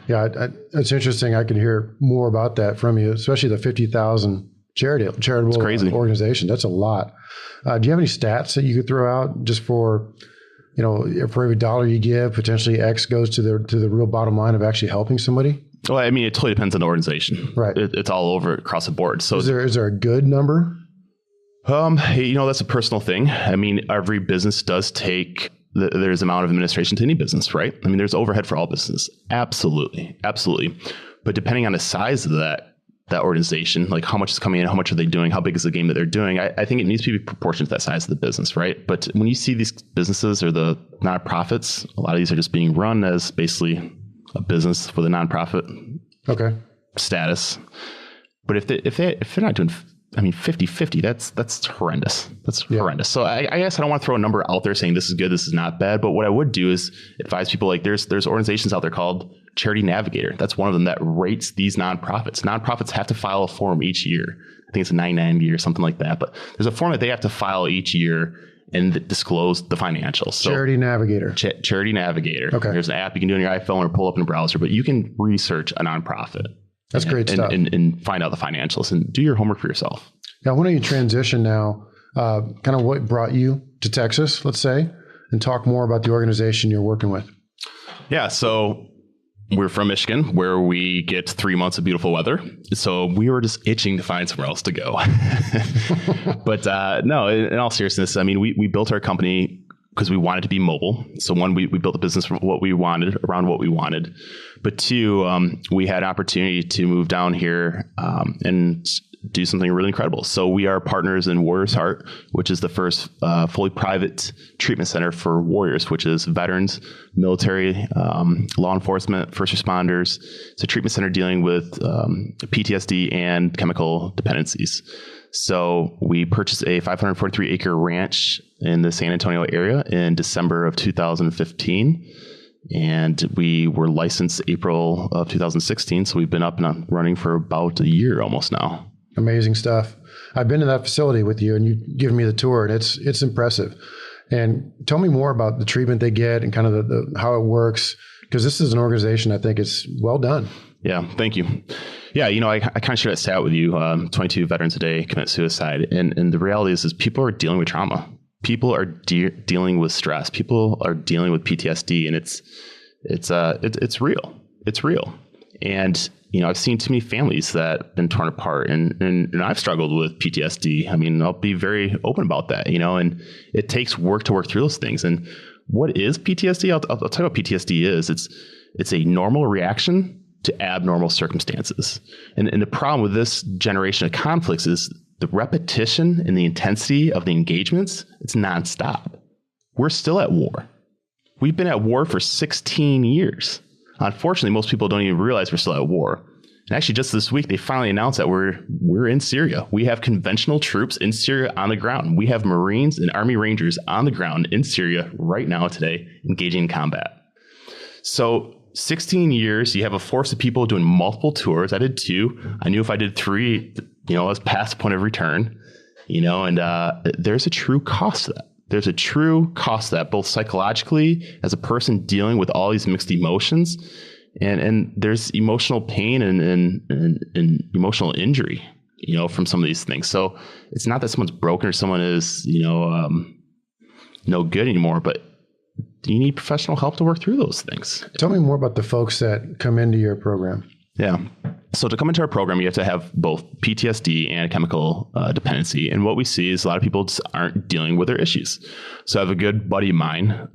Speaker 2: Yeah, it's interesting. I could hear more about that from you, especially the 50,000 charitable organization. That's a lot. Do you have any stats that you could throw out just for, for every dollar you give, potentially X goes to the real bottom line of actually helping somebody?
Speaker 3: Well, I mean, it totally depends on the organization.
Speaker 2: Right.
Speaker 3: It's all over across the board. So
Speaker 2: is there a good number?
Speaker 3: That's a personal thing. I mean, every business does take there's amount of administration to any business, right? I mean, there's overhead for all business. Absolutely. Absolutely. But depending on the size of that organization, like how much is coming in, how much are they doing, how big is the game that they're doing, I think it needs to be proportionate to that size of the business, right? But when you see these businesses or the nonprofits, a lot of these are just being run as basically a business with a nonprofit status. But if they're not doing 50-50, that's horrendous. That's horrendous. So I guess I don't want to throw a number out there saying this is good, this is not bad. But what I would do is advise people, like there's organizations out there called Charity Navigator. That's one of them that rates these nonprofits. Nonprofits have to file a form each year. I think it's a 990 or something like that. But there's a form that they have to file each year and disclose the financials. So,
Speaker 2: Charity Navigator.
Speaker 3: Charity Navigator.
Speaker 2: Okay.
Speaker 3: There's an app you can do on your iPhone or pull up in a browser, but you can research a nonprofit.
Speaker 2: That's great stuff.
Speaker 3: And find out the financials and do your homework for yourself.
Speaker 2: Now, why don't you transition now, kind of what brought you to Texas, let's say, and talk more about the organization you're working with.
Speaker 3: Yeah. So we're from Michigan, where we get 3 months of beautiful weather. So we were just itching to find somewhere else to go. But no, in all seriousness, I mean, we built our company because we wanted to be mobile. So one, we built a business for what we wanted, around what we wanted. But two, we had an opportunity to move down here and do something really incredible. So we are partners in Warriors Heart, which is the first fully private treatment center for warriors, which is veterans, military, law enforcement, first responders. It's a treatment center dealing with PTSD and chemical dependencies. So we purchased a 543 acre ranch in the San Antonio area in December of 2015. And we were licensed April of 2016. So we've been up and running for about a year almost now.
Speaker 2: Amazing stuff. I've been to that facility with you and you've given me the tour, and it's impressive. And tell me more about the treatment they get and kind of the how it works, because this is an organization I think is well done.
Speaker 3: Yeah, thank you. Yeah, you know, I kind of share that stat with you. 22 veterans a day commit suicide. And the reality is people are dealing with trauma. People are dealing with stress. People are dealing with PTSD, and it's real. It's real. And, you know, I've seen too many families that have been torn apart, and I've struggled with PTSD. I mean, I'll be very open about that, you know, and it takes work to work through those things. And what is PTSD? I'll tell you what PTSD is. It's a normal reaction to abnormal circumstances. And the problem with this generation of conflicts is the repetition and the intensity of the engagements. It's nonstop. We're still at war. We've been at war for 16 years. Unfortunately, most people don't even realize we're still at war. And actually, just this week, they finally announced that we're in Syria. We have conventional troops in Syria on the ground. We have Marines and Army Rangers on the ground in Syria right now today, engaging in combat. So 16 years, you have a force of people doing multiple tours. I did 2. I knew if I did 3, you know, I was past the point of return, you know, and there's a true cost to that. There's a true cost to that, both psychologically as a person dealing with all these mixed emotions, and there's emotional pain and emotional injury, you know, from some of these things. So it's not that someone's broken or someone is, you know, no good anymore, but you need professional help to work through those things.
Speaker 2: Tell me more about the folks that come into your program.
Speaker 3: Yeah. So to come into our program, you have to have both PTSD and chemical dependency. And what we see is a lot of people just aren't dealing with their issues. So I have a good buddy of mine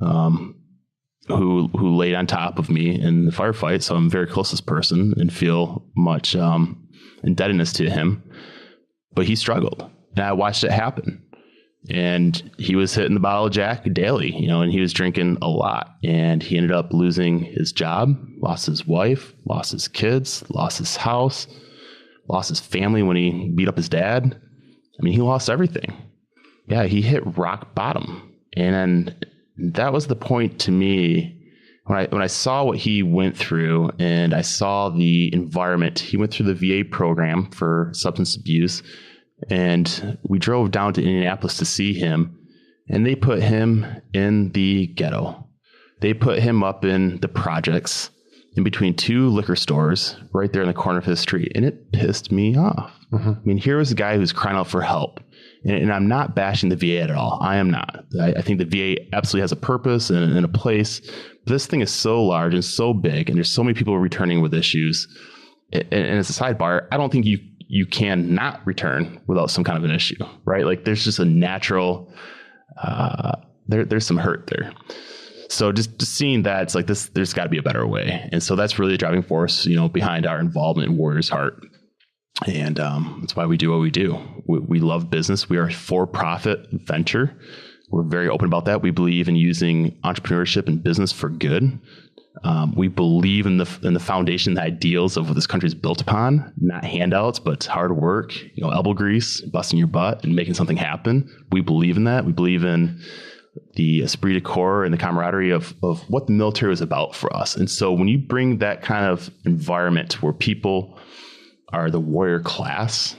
Speaker 3: who laid on top of me in the firefight. So I'm very close to this person and feel much indebtedness to him. But he struggled. And I watched it happen. And he was hitting the bottle of Jack daily, you know, and he was drinking a lot. And he ended up losing his job, lost his wife, lost his kids, lost his house, lost his family when he beat up his dad. I mean, he lost everything. Yeah, he hit rock bottom. And that was the point to me when I saw what he went through, and I saw the environment. He went through the VA program for substance abuse. And we drove down to Indianapolis to see him, and they put him in the ghetto. They put him up in the projects in between 2 liquor stores right there in the corner of his street. And it pissed me off. Mm-hmm. I mean, here was a guy who's crying out for help. And I'm not bashing the VA at all. I am not. I think the VA absolutely has a purpose and a place. But this thing is so large and so big, and there's so many people returning with issues. And as a sidebar, I don't think you can not return without some kind of an issue, right? Like there's just a natural, there's some hurt there. So just seeing that, it's like this, there's got to be a better way. And so that's really the driving force, you know, behind our involvement in Warriors Heart. And that's why we do what we do. We love business. We are a for-profit venture. We're very open about that. We believe in using entrepreneurship and business for good. We believe in the foundation, the ideals of what this country is built upon, not handouts, but hard work, you know, elbow grease, busting your butt and making something happen. We believe in that. We believe in the esprit de corps and the camaraderie of what the military was about for us. And so when you bring that kind of environment where people are the warrior class,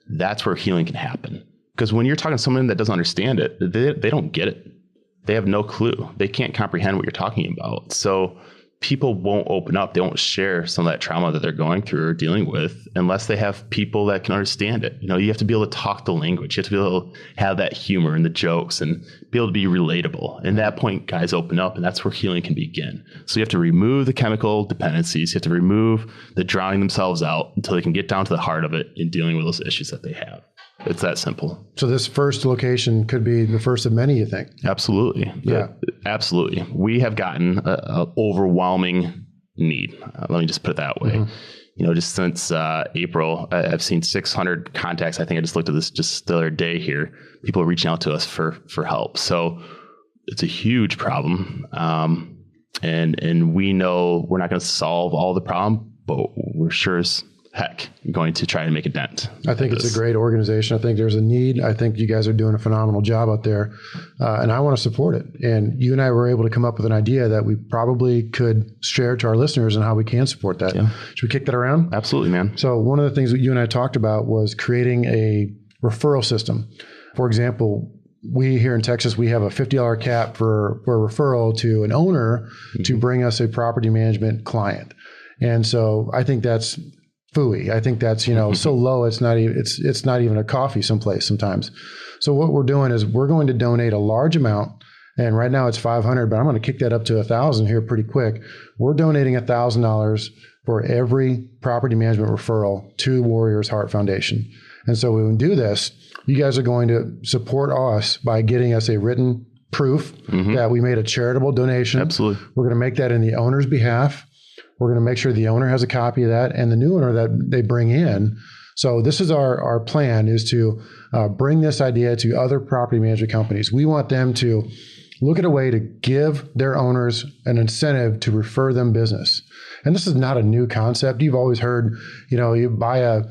Speaker 3: that's where healing can happen. Because when you're talking to someone that doesn't understand it, they don't get it. They have no clue. They can't comprehend what you're talking about. So people won't open up. They won't share some of that trauma that they're going through or dealing with unless they have people that can understand it. You have to be able to talk the language. You have to be able to have that humor and the jokes and be able to be relatable. And at that point, guys open up, and that's where healing can begin. So you have to remove the chemical dependencies. You have to remove the drowning themselves out until they can get down to the heart of it in dealing with those issues that they have. It's that simple.
Speaker 2: So this first location could be the first of many, you think?
Speaker 3: Absolutely.
Speaker 2: Yeah.
Speaker 3: Absolutely. We have gotten an overwhelming need. Let me just put it that way. Mm-hmm. Just since April, I've seen 600 contacts. I think I just looked at this just the other day here. People are reaching out to us for help. So it's a huge problem. And we know we're not going to solve all the problem, but we're sure as heck going to try and make a dent.
Speaker 2: I think it's a great organization. I think there's a need. I think you guys are doing a phenomenal job out there, and I want to support it. And you and I were able to come up with an idea that we probably could share to our listeners and how we can support that. Yeah. Should we kick that around?
Speaker 3: Absolutely, man.
Speaker 2: So one of the things that you and I talked about was creating a referral system. For example, we here in Texas, we have a $50 cap for a referral to an owner to bring us a property management client. And so I think that's phooey. I think that's, so low, it's not even a coffee someplace sometimes. So what we're doing is we're going to donate a large amount. And right now it's 500, but I'm going to kick that up to 1,000 here pretty quick. We're donating $1,000 for every property management referral to Warriors Heart Foundation. And so when we do this, you guys are going to support us by getting us a written proof that we made a charitable donation.
Speaker 3: Absolutely.
Speaker 2: We're going to make that in the owner's behalf. We're going to make sure the owner has a copy of that and the new owner that they bring in. So this is our plan, is to bring this idea to other property management companies. We want them to look at a way to give their owners an incentive to refer them business. And this is not a new concept. You've always heard, you buy a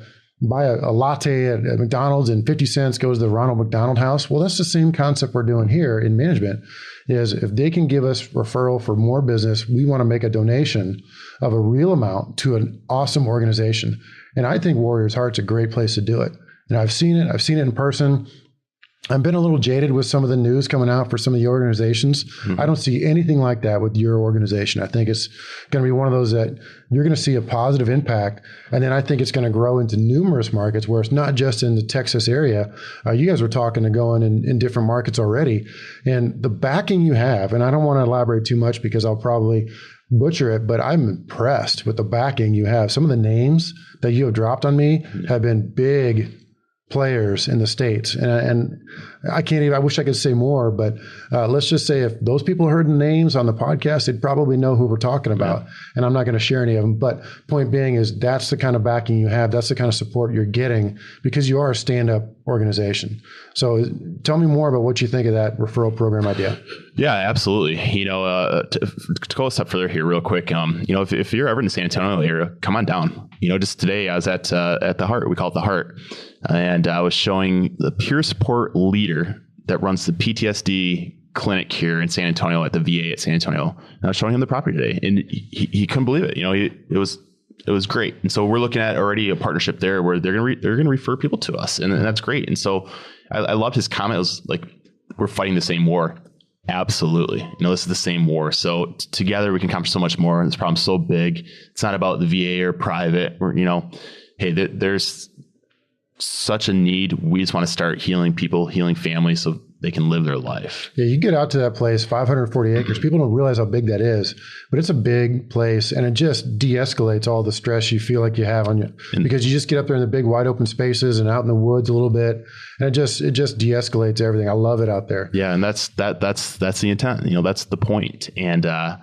Speaker 2: latte at McDonald's and 50 cents goes to the Ronald McDonald House. Well, that's the same concept we're doing here in management, is if they can give us referral for more business, we want to make a donation of a real amount to an awesome organization. And I think Warriors Heart's a great place to do it. And I've seen it in person. I've been a little jaded with some of the news coming out for some of the organizations. Mm-hmm. I don't see anything like that with your organization. I think it's going to be one of those that you're going to see a positive impact. And then I think it's going to grow into numerous markets where it's not just in the Texas area. You guys were talking to going in different markets already. And the backing you have, and I don't want to elaborate too much because I'll probably butcher it, but I'm impressed with the backing you have. Some of the names that you have dropped on me have been big players in the States. And I can't even, I wish I could say more, but let's just say if those people heard the names on the podcast, they'd probably know who we're talking about. Yeah. And I'm not going to share any of them. But point being is that's the kind of backing you have. That's the kind of support you're getting because you are a stand-up organization. So tell me more about what you think of that referral program idea.
Speaker 3: Yeah, absolutely. To go a step further here real quick, if you're ever in the San Antonio area, come on down. Just today I was at the Heart, we call it the Heart. And I was showing the peer support leader that runs the PTSD clinic here in San Antonio at the VA at San Antonio. And I was showing him the property today, and he couldn't believe it. It was great. And so we're looking at already a partnership there where they're going to refer people to us, and that's great. And so I loved his comment. It was like, we're fighting the same war. Absolutely. This is the same war. So together we can accomplish so much more. And this problem's so big. It's not about the VA or private or, hey, there's such a need. We just want to start healing people, healing families so they can live their life. Yeah, you get out to that place, 540 acres. People don't realize how big that is, but it's a big place, and it just de-escalates all the stress you feel like you have on you, because you just get up there in the big wide open spaces and out in the woods a little bit, and it just de-escalates everything. I love it out there. Yeah, and that's the intent. That's the point. And to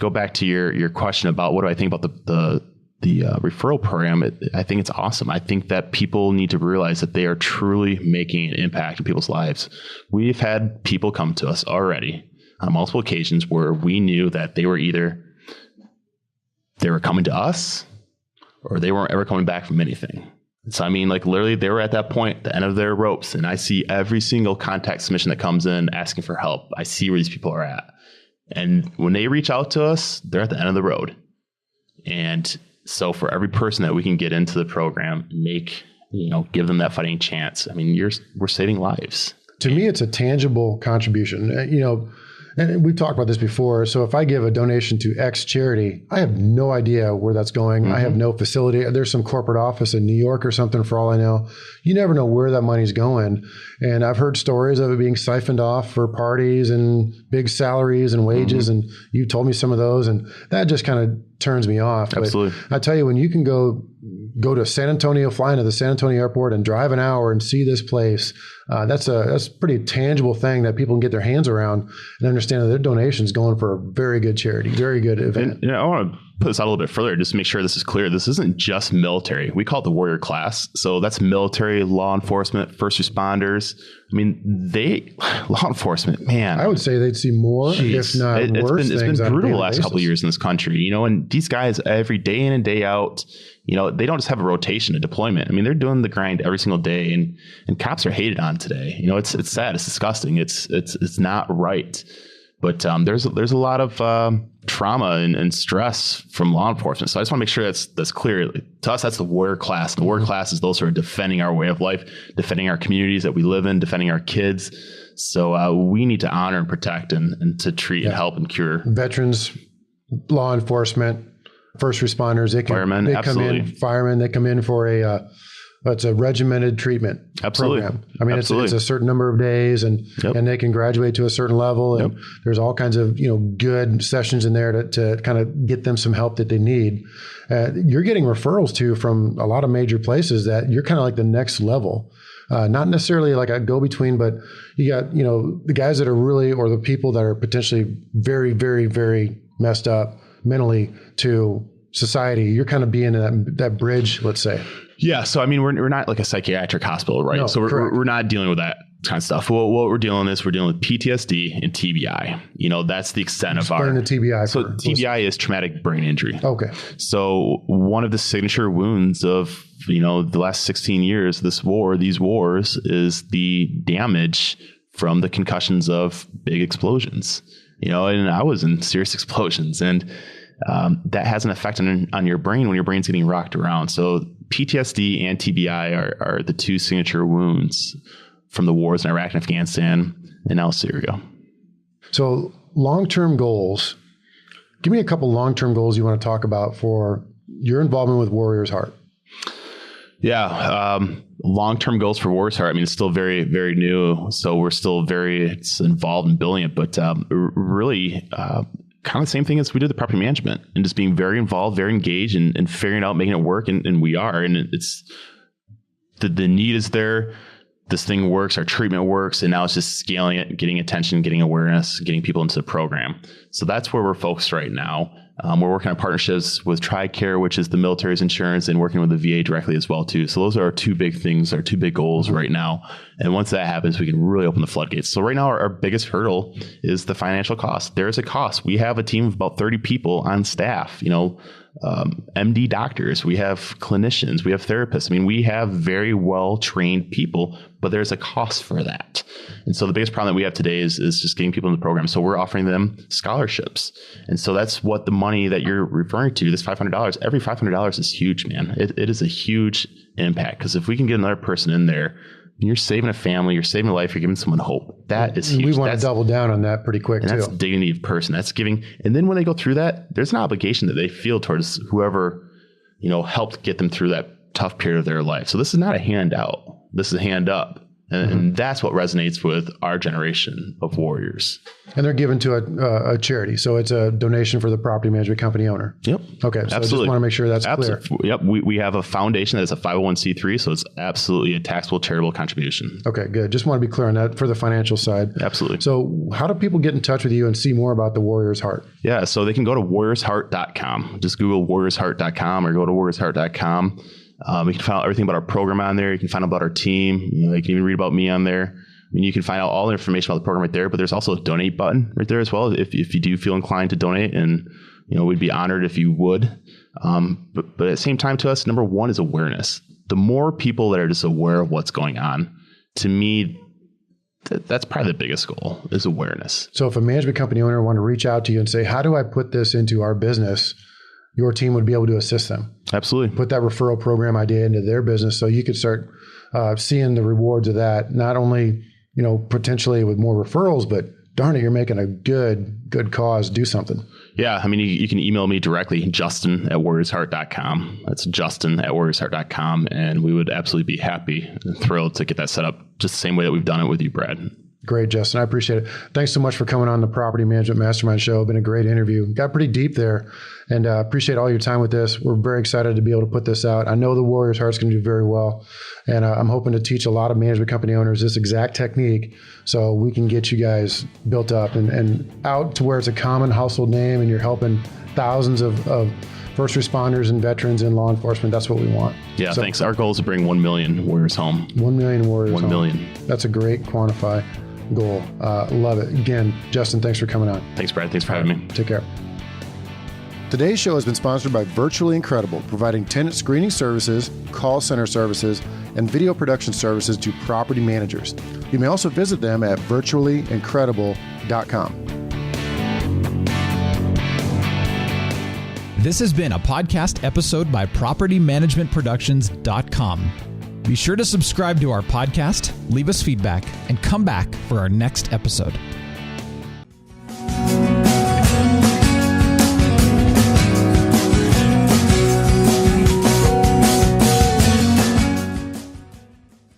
Speaker 3: go back to your question about what do I think about the referral program, I think it's awesome. I think that people need to realize that they are truly making an impact in people's lives. We've had people come to us already on multiple occasions where we knew that they were coming to us or they weren't ever coming back from anything. So, I mean, like literally they were at that point, the end of their ropes, and I see every single contact submission that comes in asking for help. I see where these people are at. And when they reach out to us, they're at the end of the road. And so for every person that we can get into the program, give them that fighting chance. I mean, we're saving lives.
Speaker 2: To me, it's a tangible contribution. And we've talked about this before. So if I give a donation to X charity, I have no idea where that's going. I have no facility. There's some corporate office in New York or something for all I know. You never know where that money's going. And I've heard stories of it being siphoned off for parties and big salaries and wages. And you told me some of those, and that just kind of turns me off.
Speaker 3: Absolutely.
Speaker 2: But I tell you, when you can go to San Antonio, fly into the San Antonio airport and drive an hour and see this place, that's a pretty tangible thing that people can get their hands around and understand that their donation's going for a very good charity, very good event.
Speaker 3: And I want to put this out a little bit further, just to make sure this is clear. This isn't just military. We call it the warrior class. So that's military, law enforcement, first responders. I mean, law enforcement, man.
Speaker 2: I would say they'd see more, if not worse.
Speaker 3: It's been brutal the last couple of years in this country, and these guys every day in and day out, they don't just have a rotation, a deployment. I mean, they're doing the grind every single day, and cops are hated on today. It's sad. It's disgusting. It's not right. But there's a lot of trauma and stress from law enforcement. So I just want to make sure that's clear. To us, that's the warrior class. The warrior class is those who are defending our way of life, defending our communities that we live in, defending our kids. So we need to honor and protect and to treat and help and cure.
Speaker 2: Veterans, law enforcement, first responders,
Speaker 3: firemen, absolutely.
Speaker 2: Firemen, they come in for it's a regimented treatment program. I mean, it's a certain number of days, and they can graduate to a certain level, and there's all kinds of good sessions in there to kind of get them some help that they need. You're getting referrals too from a lot of major places that you're kind of like the next level. Not necessarily like a go-between, but you got the guys that are really, or the people that are potentially very, very, very messed up mentally to society. You're kind of being that bridge, let's say.
Speaker 3: Yeah. So, I mean, we're not like a psychiatric hospital, right?
Speaker 2: No,
Speaker 3: so we're not dealing with that kind of stuff. What we're dealing with PTSD and TBI. That's the extent of
Speaker 2: the TBI.
Speaker 3: So TBI is traumatic brain injury.
Speaker 2: Okay.
Speaker 3: So one of the signature wounds of, the last 16 years, these wars is the damage from the concussions of big explosions, and I was in serious explosions, and that has an effect on your brain when your brain's getting rocked around. So PTSD and TBI are the two signature wounds from the wars in Iraq and Afghanistan and now Syria. So
Speaker 2: long-term goals. Give me a couple long-term goals you want to talk about for your involvement with Warrior's Heart.
Speaker 3: Yeah. Long-term goals for Warrior's Heart. I mean, it's still very, very new. So we're still very involved in building it, but really kind of the same thing as we did the property management, and just being very involved, very engaged, and figuring it out, making it work. And we are, and it's the need is there. This thing works, our treatment works, and now it's just scaling it, getting attention, getting awareness, getting people into the program. So that's where we're focused right now. We're working on partnerships with TRICARE, which is the military's insurance, and working with the VA directly as well too. So those are our two big things, our two big goals right now. And once that happens, we can really open the floodgates. So right now, our biggest hurdle is the financial cost. There is a cost. We have a team of about 30 people on staff, MD doctors, we have clinicians, we have therapists. I mean, we have very well-trained people, but there's a cost for that. And so the biggest problem that we have today is just getting people in the program. So we're offering them scholarships. And so that's what the money that you're referring to, this $500, every $500 is huge, man. It is a huge impact, because if we can get another person in there, you're saving a family, you're saving a life, you're giving someone hope. That is huge.
Speaker 2: We want to double down on that pretty quick,
Speaker 3: and
Speaker 2: too.
Speaker 3: That's dignity of person. That's giving. And then when they go through that, there's an obligation that they feel towards whoever, helped get them through that tough period of their life. So this is not a handout. This is a hand up. And that's what resonates with our generation of warriors.
Speaker 2: And they're given to a charity. So it's a donation for the property management company owner.
Speaker 3: Yep.
Speaker 2: Okay. So absolutely. I just want to make sure that's clear.
Speaker 3: Yep. We have a foundation that is a 501c3. So it's absolutely a taxable charitable contribution.
Speaker 2: Okay, good. Just want to be clear on that for the financial side.
Speaker 3: Absolutely.
Speaker 2: So how do people get in touch with you and see more about the Warrior's Heart?
Speaker 3: Yeah. So they can go to warriorsheart.com. Just Google warriorsheart.com or go to warriorsheart.com. You can find out everything about our program on there. You can find out about our team. You can even read about me on there. I mean, you can find out all the information about the program right there, but there's also a donate button right there as well. If you do feel inclined to donate, and, we'd be honored if you would. But at the same time, to us, number one is awareness. the more people that are just aware of what's going on, to me, that's probably the biggest goal is awareness.
Speaker 2: So if a management company owner wanted to reach out to you and say, how do I put this into our business? Your team would be able to assist them.
Speaker 3: Absolutely.
Speaker 2: Put that referral program idea into their business so you could start seeing the rewards of that, not only, potentially with more referrals, but darn it, you're making a good cause do something.
Speaker 3: Yeah. I mean, you can email me directly, justin@warriorsheart.com. That's justin@warriorsheart.com. And we would absolutely be happy and thrilled to get that set up just the same way that we've done it with you, Brad.
Speaker 2: Great, Justin. I appreciate it. Thanks so much for coming on the Property Management Mastermind Show. It's been a great interview. Got pretty deep there, and appreciate all your time with this. We're very excited to be able to put this out. I know the Warriors Heart's going to do very well, and I'm hoping to teach a lot of management company owners this exact technique so we can get you guys built up and out to where it's a common household name and you're helping thousands of first responders and veterans in law enforcement. That's what we want.
Speaker 3: Yeah, so, thanks. Our goal is to bring 1 million warriors home.
Speaker 2: 1 million warriors
Speaker 3: 1 million.
Speaker 2: Home. That's a great quantify goal. Love it. Again, Justin, thanks for coming on.
Speaker 3: Thanks, Brad. Thanks for having me.
Speaker 2: Take care. Today's show has been sponsored by Virtually Incredible, providing tenant screening services, call center services, and video production services to property managers. You may also visit them at virtuallyincredible.com.
Speaker 1: This has been a podcast episode by PropertyManagementProductions.com. Be sure to subscribe to our podcast, leave us feedback, and come back for our next episode.